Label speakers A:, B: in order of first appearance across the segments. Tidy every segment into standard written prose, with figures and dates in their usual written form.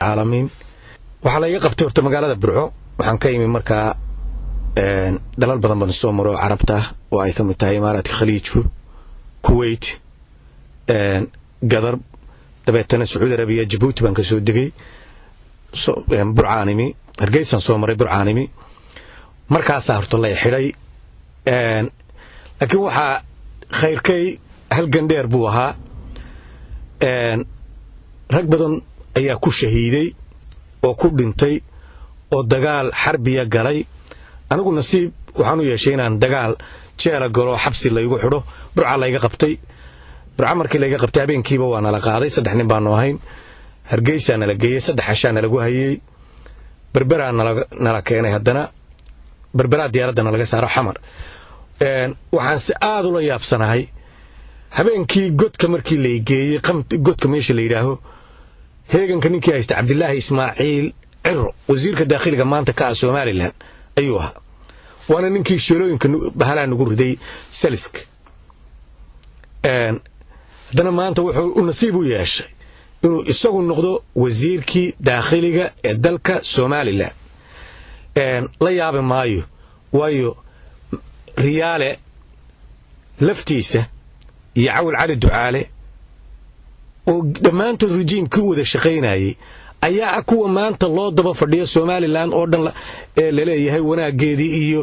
A: العالمين وحلا يقبت horta magaalada Burco waxaan ka imi markaa dalal badan baan soo maro Carabta oo ay kamid tahay Imaaraadka Khaliijku Kuwait Qatar dabeetana Saudi Arabia Djibouti baan ka soo degay Burcaanimi Hargeysa soo maray Burcaanimi markaas horta la xiray laakiin waxa khayrkay halgan dheer buu ahaa rag badan ayaa ku shahiiday oo ku dhintay oo dagaal xarbiya galay anigu nasiib waxaan u yeeshay inaan dagaal jeela galo xabsi la igu xidho Burca la iga qabtay Burca markii la iga qabtay habeenkiiba waa nala qaaday 3 nin baan ahayn Hargeysa nala geeyay 3 xashaan lagu hayay Berbera nala keenay haddana Berbera diyaaradda laga saaro xamar waxaan si aad u la yaabsanahay habeenkii godka markii la geeyay godka meesha la yiraaho heeganka ninkii haysta Cabdillaahi Ismaaciil Cirro wasiirka dakhiliga maanta ka Soomaaliland ayuu ahaa waana ninkii shirooyinka bahalaan ugu riday Salisk dana maanta wuxuu u nasiib u yeeshay inuu isagu noqdo wasiirkii dakhiliga ee dalka Soomaaliland la yaab maayo waayo riyaale laftiisa iyo Cawl Cali Ducaale oo dhamaantood rejiimkii wada shaqeynayay ayaa kuwa maanta loo daba fadhiyo Soomaaliland oo dhan la leeyahay wanaageedii iyo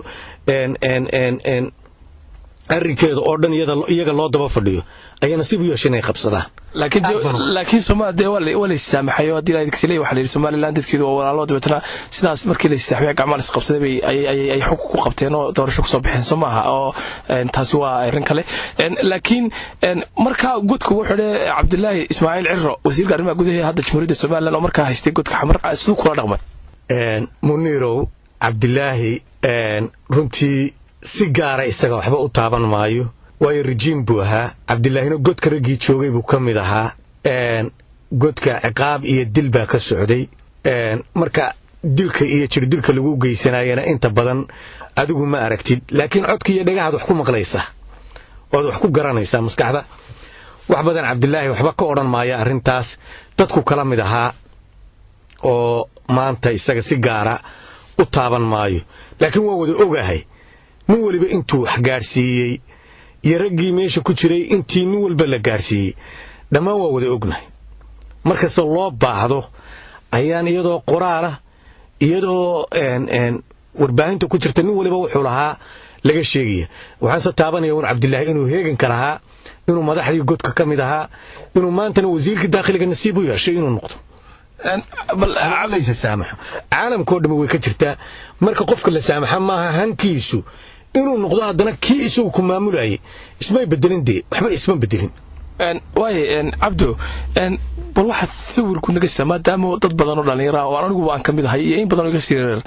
A: arrinkeeda oo dhan iyaga loo daba fadhiyo ayana nasiib u yeeshay inay qabsadaan
B: laakiin Soomaaliya wala saamaxayo hadii ay digsilay waxa la Soomaaliland dadkeedu oo walaalo dabeetana sidaas markii la istaxmay gacmaha is qabsaday ay xog ku qabteen oo doorasho ku soo bixeen Soomaha oo taasi waa arrin kale laakiin marka godku wuxuu leeyahay Cabdillaahi Ismaaciil Cirro wasiirka arrimaha gudaha hadda Jamhuuriyadda Soomaaliland oo markaa haystay godka xamar sidoo kula dhaqmay
A: Munirow Cabdillaahi runtii si gaar ah isaga waxba u taaban maayo way rejiim buu ahaa Cabdillaahina godka ragii joogay buu kamid ahaa godka ciqaab iyo dil baa ka socday marka dilka iyo jirdilka lagu geysanayana inta badan adigu ma aragtid laakiin codka iyo dhagaxad wax ku maqlaysa oo wax ku garanaysa maskaxda wax badan Cabdillaahi waxba ka oran maaya arintaas dadku kala mid ahaa oo maanta isaga si gaar ah u taaban maayo laakiin waa wada ogahay nin waliba intuu wax gaarsiiyay yaragii meesha ku jiray intii nin walba la gaarsiiyay dhamaan waa wada ognahay marka soo loo baahdo ayaan iyadoo qoraal ah iyadoo warbaahinta ku jirta nin waliba wuxuu lahaa laga sheegay waxaan sa taabanaya wan Cabdillaahi inuu heegan ka lahaa inuu madaxdii godka kamid ahaa inuu maantana wasiirka dakhiliga nasiib u yeeshay inuu noqdo bal aalaysa saamaxa caalamkoo dhan way ka jirtaa marka qofka la saamaxa maaha hankiisu inuu noqdo haddana kii isagu ku maamulayay ismay bedelin waxba isma bedelin
B: Cabdo bal waxaad sawir ku naga maadaama dad badan oo dhalinyaro ah oo anigu waan kamid ahay iyo in badan oo iga siireer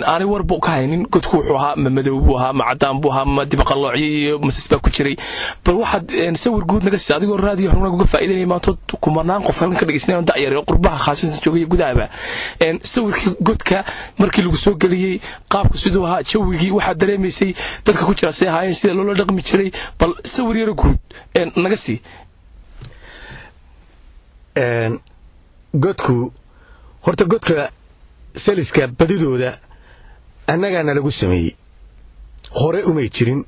B: aan warbo ka haynin godku wuxuu ahaa madow buu ahaa macdaan buu ahaa dibaqaloocyo iyo masasba ku jiray bal waxaad sawir guud naga siisaa adigoo raadiyo horna uga faa'iideynay maanta kumanaan qof halkan ka dhageysnay da'yar oo qurbaha khaasan joogay gudaaba sawirkii godka markii lagu soo galiyay qaabku sidoo ahaa jawigii waxa dareemaysay dadka ku jira say ahaayeen sida loo dhaqmi jiray bal sawir yar guud naga sii
A: godku horta godka Saliska badidooda annagana lagu sameeyay hore uma jirin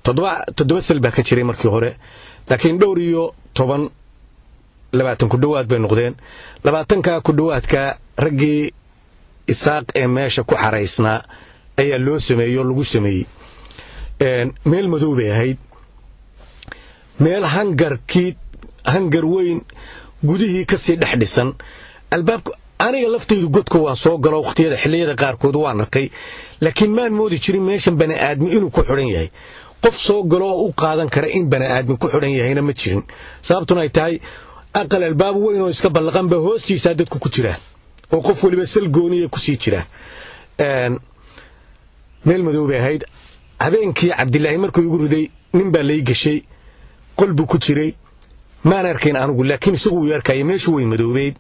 A: toddoba sal baa ka jiray markii hore laakiin dhowr iyo 20 ku dhawaad bay noqdeen 20ka ku dhawaadka ragii isaaq ee meesha ku xareysnaa ayaa loo sameeyo lagu sameeyay meel madow bay ahayd meel hangar weyn gudihii ka sii dhex dhisan albaabka aniga laftaydu godka waan soo galo waqtiyada xilliyada qaarkood waan arkay laakiin maan moodi jirin meeshan bani aadmi inuu ku xiran yahay qof soo galo oo u qaadan kara in bani aadmi ku xiran yahayna ma jirin sababtuna ay tahay aqal albaab weyn oo iska ballaqan ba hoostiisa dadku ku jiraan oo qof waliba sal gooniya ku sii jira meel madow bay ahayd habeenkii Cabdillaahi markuu igu riday nin baa lay gashay qalbu ku jiray ما نركين أنا أقول لكن سووا يركي مشوا يمدوبيد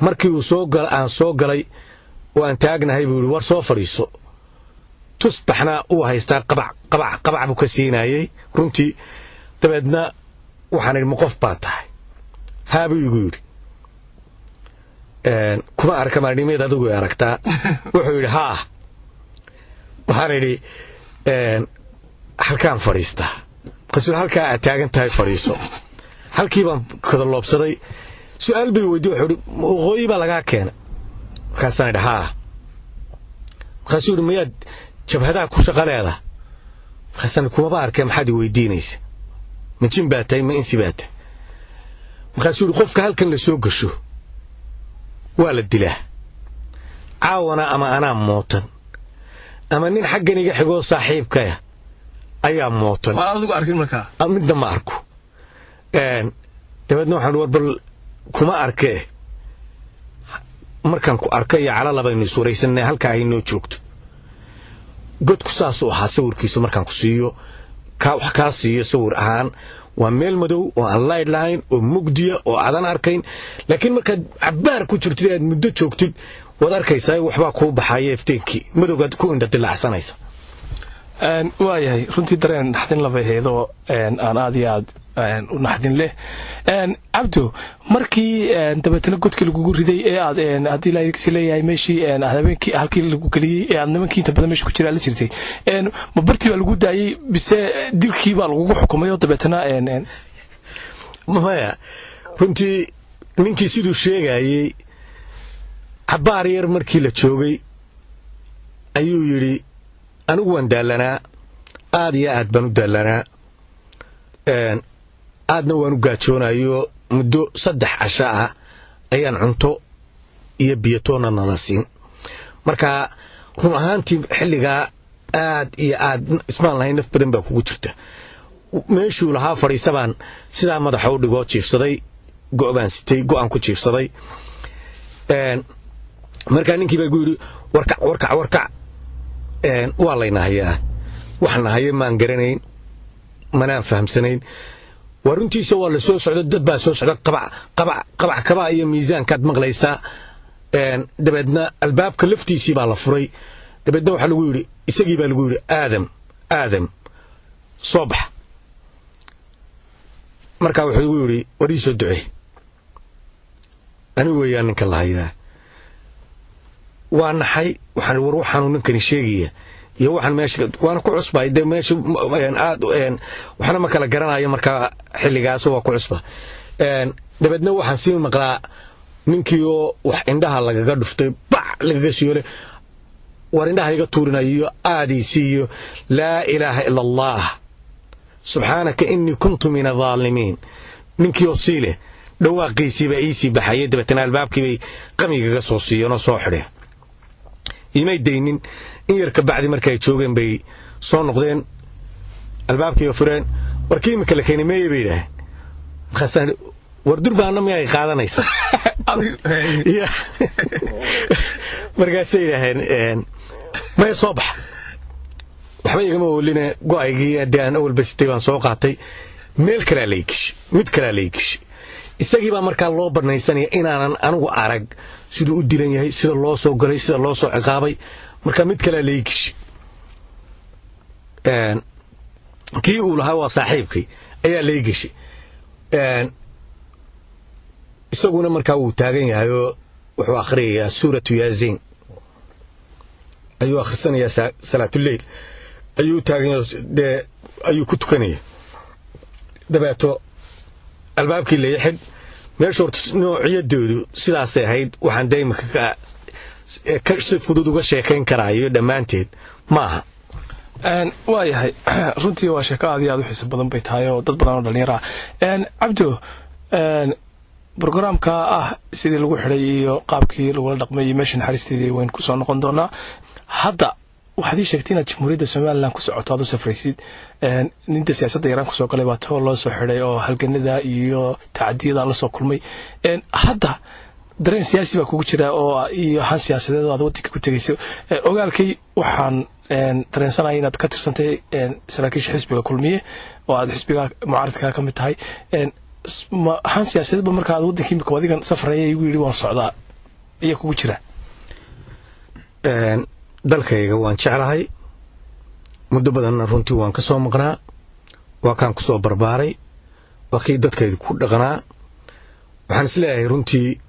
A: مركي وسوق عن سوق لي وأن تاجنا هاي بيقول ورصافر يسوع تصبحنا وهيستار قبع بكسينا هاي رنتي تبدنا وحن المقف باتح هابي يقول kuma arka maadhimeed adigu ay aragtaa wuxuu yidhi haa waxaan idhi halkaan fadhiistaa markaasuu halkaa aad taagan tahay fadhiiso halkii baan kadaloobsaday su-aal bay weydiye wuxuu idhi waqooyi baa lagaa keena markaasaan idhi haa markaasuu yidhi mayaad jabhadaha ku shaqa leedaha markaasaan kumaba arkee maxaad i weydiinaysa ma jin baa tahay ma insi baa tahay markaasuu yidhi qofka halkan la soo gasho waa la dilaa caawana ama anaa mootan ama nin xaggan iga xigoo saaxiibkaya ayaa mootan midna ma arko dabeedna waxaan war bal kuma arkee markaan ku arka iyo calala baynu iswaraysanay halkaa aynoo joogto godku saasuu ahaa sawirkiisu markaan ku siiyo wax kaa siiyo sawir ahaan waa meel madow oo aan layd lahayn oo mugdiya oo aadan arkayn laakiin markaad cabbaar ku jirtid aad muddo joogtid waad arkaysaa waxbaa kuu baxaya ifteenkii madowgaad ku indha dilacsanaysa
B: waayahay runtii dareen naxdin labay haydoo aan aad iyo aad u naxdin leh cabdo markii dabeetana godkii lagugu riday ee aad haddii laasi leeyahay meeshii habeenkii halkii lagu geliyey ee aad nimankii inta badan meesha ku jira la jirtay ma bartii baa lagu daayey bise dilkii baa lagugu xukumay oo dabeetana
A: maya runtii ninkii siduu sheegayey cabbaar yar markii la joogay ayuu yidhi anigu waan daallanaa aad iyo aad baan u daallanaa aadna waan u gaajoonayo muddo 3 casho ah ayaan cunto iyo biyatoona nala siin marka run ahaantii xilligaa aad iyo aad ismaan lahayn naf badan baa kugu jirta meeshuu lahaa fadhiisa baan sidaa madaxa u dhigoo jiifsaday go'baan sitay go'aan ku jiifsaday markaa ninkii baa igu yidhi warkac waa laynahayaa wax nahaye maan garanayn manaan fahamsanayn waa runtiisa waa la soo socdo dad baa soo socda qabac kabaa iyo miisaankaad maqlaysaa dabeedna albaabka laftiisii baa la furay dabeedna waxaa lagu yidhi isagii baa lagu yidhi aadam soo bax markaa wuxuu igu yidhi war ii soo ducee anigu weeyaan ninka lahayaa waa naxay waxaan war waxaanu ninkani sheegaya iyo waxaan meesha waana ku cusbay de meesha aad waxna ma kala garanayo marka xilligaas waa ku cusba dabeedna waxaan sii maqlaa ninkii oo wax indhaha lagaga dhuftay bac lagaga siiyole war indhaha iga tuurinayo aadiisiiyo laa ilaaha ila allah subxaanaka innii kuntu min adaalimiin ninkii oo sii leh dhawaaqiisiibaa iisii baxayay dabeetana albaabkii bay qamigaga soo siiyeen oo soo xidheen imay daynin in yar ka bacdi markay joogeen bay soo noqdeen albaabkii fureen warkii imika la keenay meeyay bay yidhaaheen markaasaan war durbaana miyay qaadanaysa markaasay yidhaaheen maya soo baxa waxba igama ooline go'aygii haddii aan awal basitay baan soo qaatay meel kalaa laygishi mid kalaa laygishi isagii baa markaa loo banaysanaya inaanan anigu arag siduu u dilan yahay sida loo soo galay sida loo soo ciqaabay marka mid kalaa laygishi kii uu lahaa waa saaxiibkii ayaa laygishi isaguna markaa wuu taagan yahay oo wuxuu akhriyayaa suuratu yaasiin ayuu akhrisanayaa salaatuleyl ayuu taagan yahay dee ayuu ku tukanaya dabeeto albaabkii la xidh meesha horta noociyadoodu sidaasay ahayd waxaan daymaka si fudud uga sheekayn karaayo dhammaanteed maaha
B: waayahay runtii waa sheeko aad iyo aad u xiiso badan bay tahay oo dad badan oo dhallinyaro ah cabdo brograamka ah sidii lagu xidhay iyo qaabkii lagula dhaqmay iyo meesha naxariisteedii waynu ku soo noqon doonaa hadda waxaad ii sheegtay inaad jamhuuriyadda somalilan ku socoto aad u safraysid ninta siyaasadda yaraan kusoo galay baa too loo soo xidhay oo halganada iyo tacadiyada la soo kulmay hadda dareen siyaasi baa kugu jira oo iyo han siyaasadeed oo aad waddanka ku tegayso ogaalkay waxaan dareensanaya inaad ka tirsantay saraakiisha xisbiga kulmiye oo aad xisbiga mucaaradka ka mid tahay han siyaasadeedba marka aad waddankii imika adigan safraya igu yidhi waan socdaa ayaa kugu jira
A: dalkayga waan jeclahay muddo badanna runtii waan ka soo maqnaa waa kaan ku soo barbaaray waa kii dadkayda ku dhaqnaa waxaan isleeyahay runtii